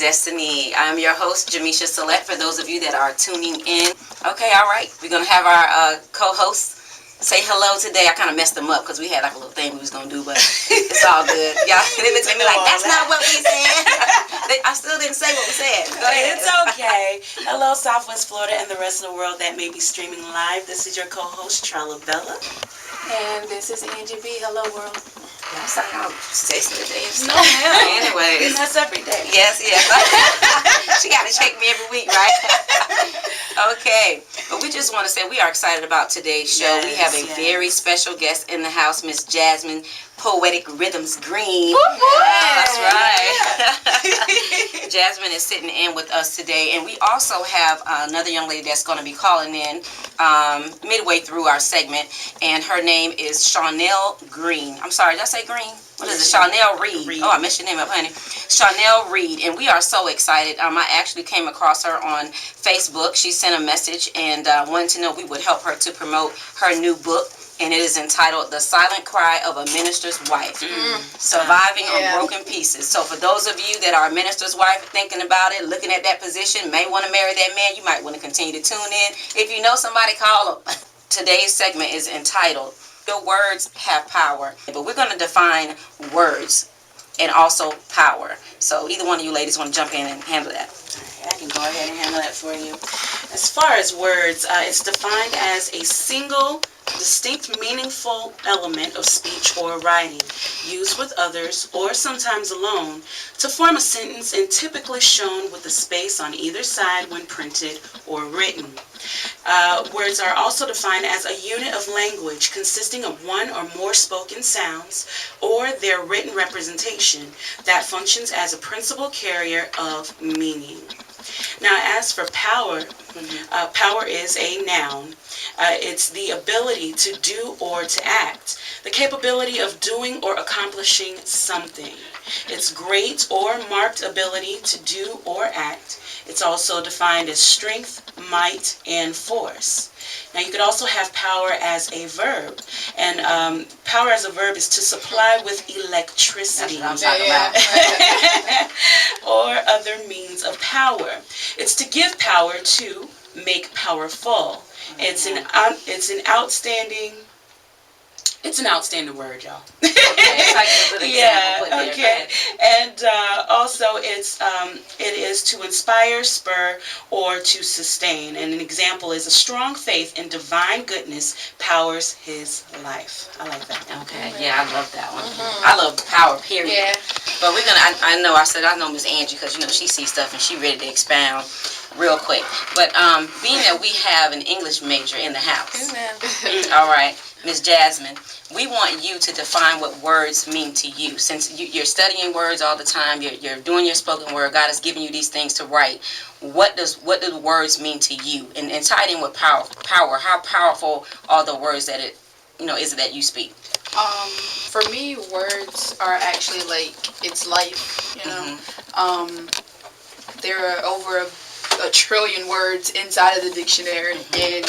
Destiny. I'm your host, Jamisha Select, for those of you that are tuning in. Okay, all right. We're going to have our co-host say hello today. I kind of messed them up because we had like a little thing we was going to do, but it's all good. Y'all, they looked at me like, that's not what we said. I still didn't say what we said. Go ahead. It's okay. Hello, Southwest Florida and the rest of the world that may be streaming live. This is your co-host, Trella Bella. And this is Angie B. Hello, world. Y'all sound sexy today. No, hell. Anyways. That's every day. Yes. She got to check me every week, right? Okay. But we just want to say we are excited about today's show. Yes, we have a very special guest in the house, Miss Jasmine, PoeticRhythms Green. That's right. Jasmine is sitting in with us today. And we also have another young lady that's going to be calling in midway through our segment. And her name is Shawnell Green. I'm sorry, did I say Green? What is it? Shawnell Reed. Oh, I messed your name up, honey. Shawnell Reed. And we are so excited. I actually came across her on Facebook. She sent a message and wanted to know if we would help her to promote her new book. And it is entitled The Silent Cry of a Minister's Wife, Surviving on Broken Pieces. So for those of you that are a minister's wife, thinking about it, looking at that position, may want to marry that man, you might want to continue to tune in. If you know somebody, call them. Today's segment is entitled, Your Words Have Power. But we're going to define words and also power. So either one of you ladies want to jump in and handle that. I can go ahead and handle that for you. As far as words, it's defined as a single, distinct, meaningful element of speech or writing, used with others or sometimes alone, to form a sentence and typically shown with a space on either side when printed or written. Words are also defined as a unit of language consisting of one or more spoken sounds or their written representation that functions as a principal carrier of meaning. Now, as for power, power is a noun. It's the ability to do or to act, the capability of doing or accomplishing something. It's great or marked ability to do or act. It's also defined as strength, might, and force. Now, you could also have power as a verb, and power as a verb is to supply with electricity. That's what I'm talking about. Or other means of power. It's to give power to make powerful. It's an outstanding word, y'all. Okay. And also it is to inspire, spur, or to sustain. And an example is a strong faith in divine goodness powers his life. I like that. Okay, yeah, I love that one. I love power, period. Yeah. But we're gonna. I know Miss Angie because she sees stuff and she ready to expound real quick. But being that we have an English major in the house, all right, Miss Jasmine, we want you to define what words mean to you. Since you're studying words all the time, you're doing your spoken word. God has given you these things to write. What do the words mean to you? And tie it in with power. How powerful are the words that is it that you speak? For me, words are actually like it's life. There are over a trillion words inside of the dictionary, and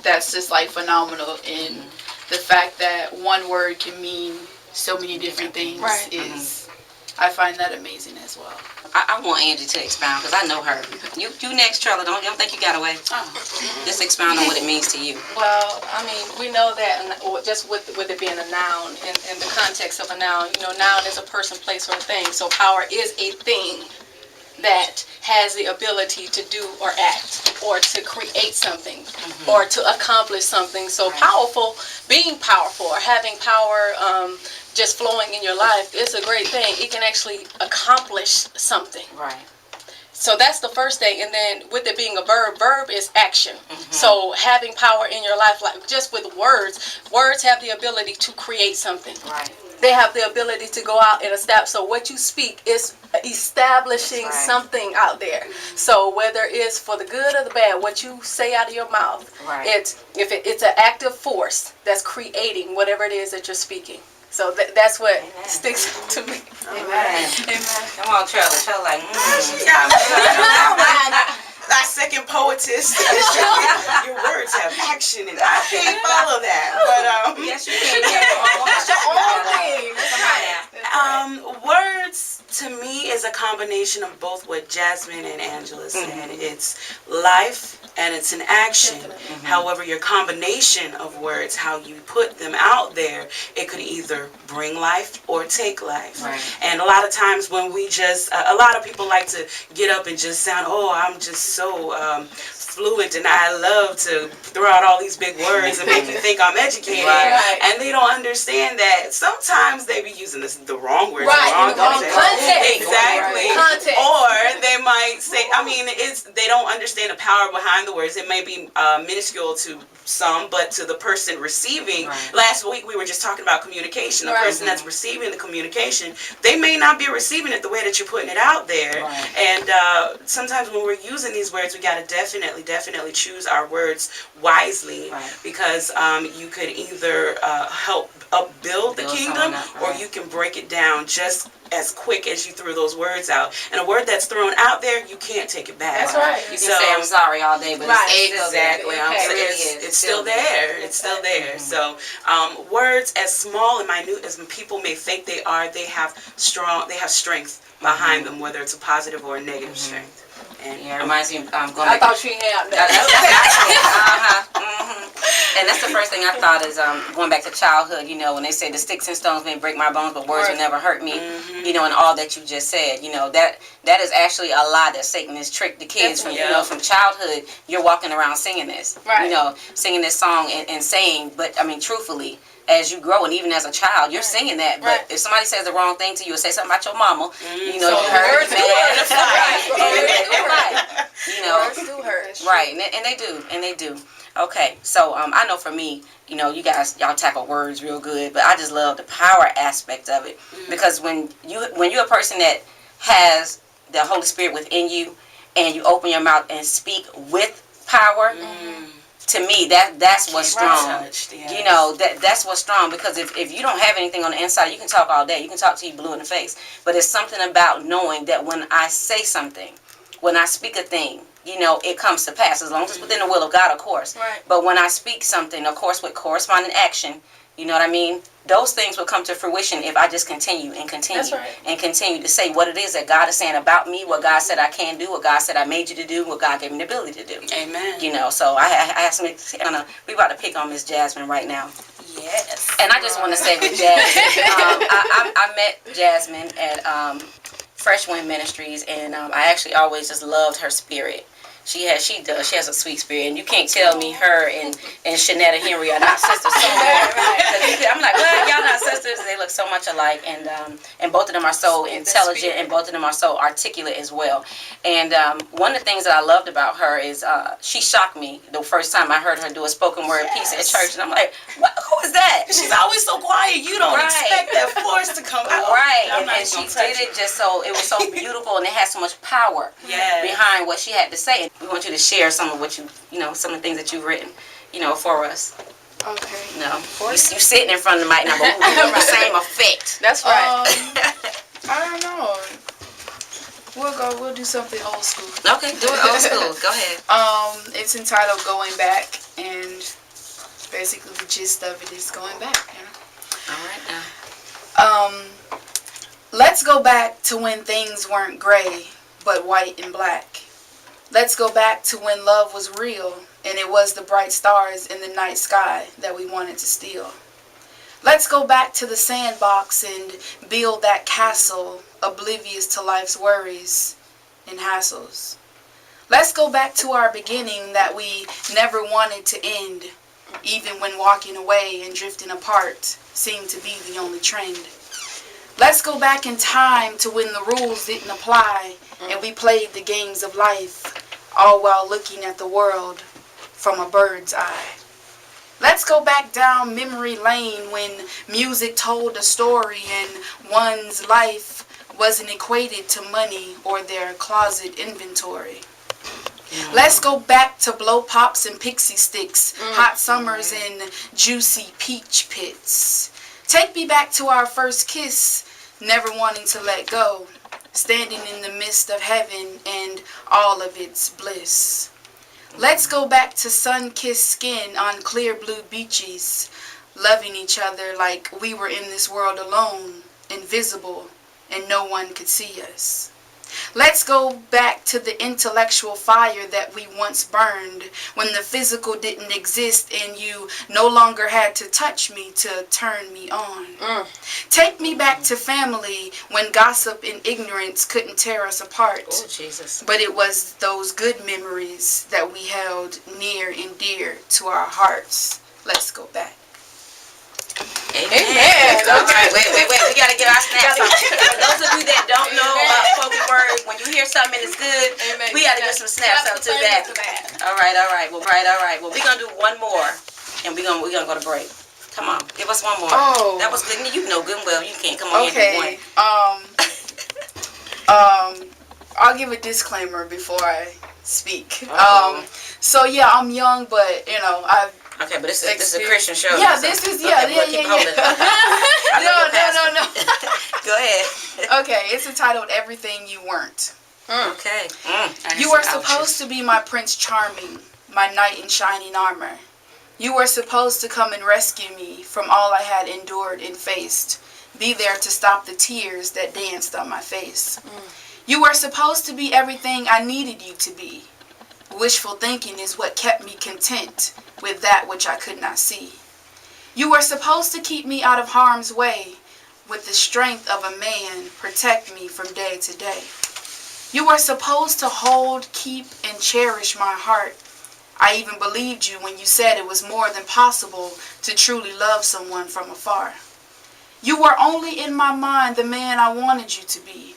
that's just like phenomenal. And the fact that one word can mean so many different things is, I find that amazing as well. I want Angie to expound because I know her. You next, Trella. Don't think you got away. Just expound on what it means to you. Well, I mean, we know that just with it being a noun, in the context of a noun, noun is a person, place, or a thing. So power is a thing that has the ability to do or act or to create something or to accomplish something. So powerful, being powerful or having power just flowing in your life is a great thing. It can actually accomplish something. Right. So that's the first thing. And then with it being a verb is action. So having power in your life, like just with words have the ability to create something. Right. They have the ability to go out and establish. So what you speak is establishing something out there. So whether it's for the good or the bad, what you say out of your mouth, it's an active force that's creating whatever it is that you're speaking. So that's what sticks to me. Amen. Come on, Trella. Trella like, I second poetess. Your words have action, and I can't follow that. But yes, you can. words to me is a combination of both what Jasmine and Angela said. It's life and it's an action. However, your combination of words, how you put them out there, it could either bring life or take life. Right. And a lot of times when we just, a lot of people like to get up and just sound, oh, I'm just so fluent and I love to throw out all these big words and make you think I'm educated. Right. And they don't understand that sometimes they be using the wrong words, Right, the wrong context. Exactly. Context. Or they might say, I mean, they don't understand the power behind the words. It may be minuscule to some, but to the person receiving, last week we were just talking about communication. The person that's receiving the communication, they may not be receiving it the way that you're putting it out there. And sometimes when we're using these words, we got to definitely choose our words wisely, because you could either help upbuild the kingdom, or you can break it down just as quick as you threw those words out. And a word that's thrown out there, you can't take it back. That's right. You can say I'm sorry all day, but it's exactly. It's still there. It's still there. So words as small and minute as people may think they are, they have strength behind them, whether it's a positive or a negative strength. And it reminds me, I thought you had that. And that's the first thing I thought is going back to childhood, you know, when they say the sticks and stones may break my bones, but words will never hurt me, you know, and all that you just said, you know, that is actually a lie that Satan has tricked the kids from, you know, from childhood. You're walking around singing this, you know, singing this song and saying, but I mean, truthfully, as you grow and even as a child, you're singing that. But if somebody says the wrong thing to you or say something about your mama, you know, you heard it. You know, words do hurt. Right, and they do. Okay, so I know for me, you know, y'all tackle words real good, but I just love the power aspect of it, because when you're a person that has the Holy Spirit within you, and you open your mouth and speak with power. To me, that's what's strong. You know, that's what's strong, because if you don't have anything on the inside, you can talk all day. You can talk till you blue in the face. But it's something about knowing that when I say something, when I speak a thing, you know, it comes to pass, as long as it's within the will of God, of course. But when I speak something, of course, with corresponding action, you know what I mean? Those things will come to fruition if I just continue and continue and continue to say what it is that God is saying about me, what God said I can do, what God said I made you to do, what God gave me the ability to do. Amen. You know, so I asked me, we about to pick on Miss Jasmine right now. Yes. And I just want to say with Jasmine, I met Jasmine at Fresh Wind Ministries, and I actually always just loved her spirit. She has a sweet spirit, and you can't tell me her and Shanetta Henry are not sisters. So I'm like, well, y'all not sisters. They look so much alike, and both of them are so intelligent, and both of them are so articulate as well. And one of the things that I loved about her is she shocked me the first time I heard her do a spoken word piece at church, and I'm like, who is that? She's always so quiet. You don't expect that voice to come out. And she did it just so, it was so beautiful, and it had so much power behind what she had to say. We want you to share some of what some of the things that you've written, you know, for us. Okay. No, you sitting in front of the mic now, but we have the same effect. That's right. I don't know. We'll do something old school. Okay, do it old school. Go ahead. It's entitled "Going Back," and basically the gist of it is going back. You know. All right now. Let's go back to when things weren't gray, but white and black. Let's go back to when love was real, and it was the bright stars in the night sky that we wanted to steal. Let's go back to the sandbox and build that castle, oblivious to life's worries and hassles. Let's go back to our beginning that we never wanted to end, even when walking away and drifting apart seemed to be the only trend. Let's go back in time to when the rules didn't apply and we played the games of life, all while looking at the world from a bird's eye. Let's go back down memory lane when music told a story and one's life wasn't equated to money or their closet inventory. Let's go back to blow pops and pixie sticks, hot summers and juicy peach pits. Take me back to our first kiss, never wanting to let go, standing in the midst of heaven and all of its bliss. Let's go back to sun-kissed skin on clear blue beaches, loving each other like we were in this world alone, invisible, and no one could see us. Let's go back to the intellectual fire that we once burned when the physical didn't exist and you no longer had to touch me to turn me on. Take me back to family when gossip and ignorance couldn't tear us apart. Oh, Jesus. But it was those good memories that we held near and dear to our hearts. Let's go back. Amen. All right, wait. We got to get our snaps on. For those of you that don't know spoken word, when you hear something and it's good, we got to get some snaps up to that. All right. Well, we're going to do one more, and we're gonna go to break. Come on, give us one more. Oh. That was good. You know good and well. You can't come on here and do one. I'll give a disclaimer before I speak. Uh-oh. So yeah, I'm young, but I've Okay, but this is a Christian show. Yeah, so. this is Okay, we'll keep holding it. No. Go ahead. Okay, it's entitled "Everything You Weren't." Okay. You were supposed to be my Prince Charming, my knight in shining armor. You were supposed to come and rescue me from all I had endured and faced. Be there to stop the tears that danced on my face. You were supposed to be everything I needed you to be. Wishful thinking is what kept me content with that which I could not see. You were supposed to keep me out of harm's way. With the strength of a man, protect me from day to day. You were supposed to hold, keep, and cherish my heart. I even believed you when you said it was more than possible to truly love someone from afar. You were only in my mind the man I wanted you to be.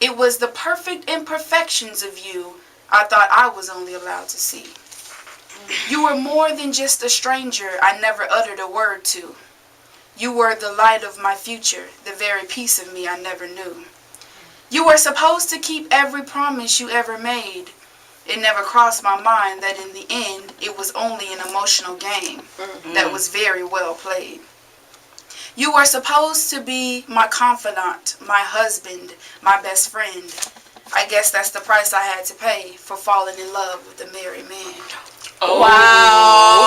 It was the perfect imperfections of you I thought I was only allowed to see. You were more than just a stranger I never uttered a word to. You were the light of my future, the very piece of me I never knew. You were supposed to keep every promise you ever made. It never crossed my mind that in the end, it was only an emotional game that was very well played. You were supposed to be my confidant, my husband, my best friend. I guess that's the price I had to pay for falling in love with a married man. Oh. Wow.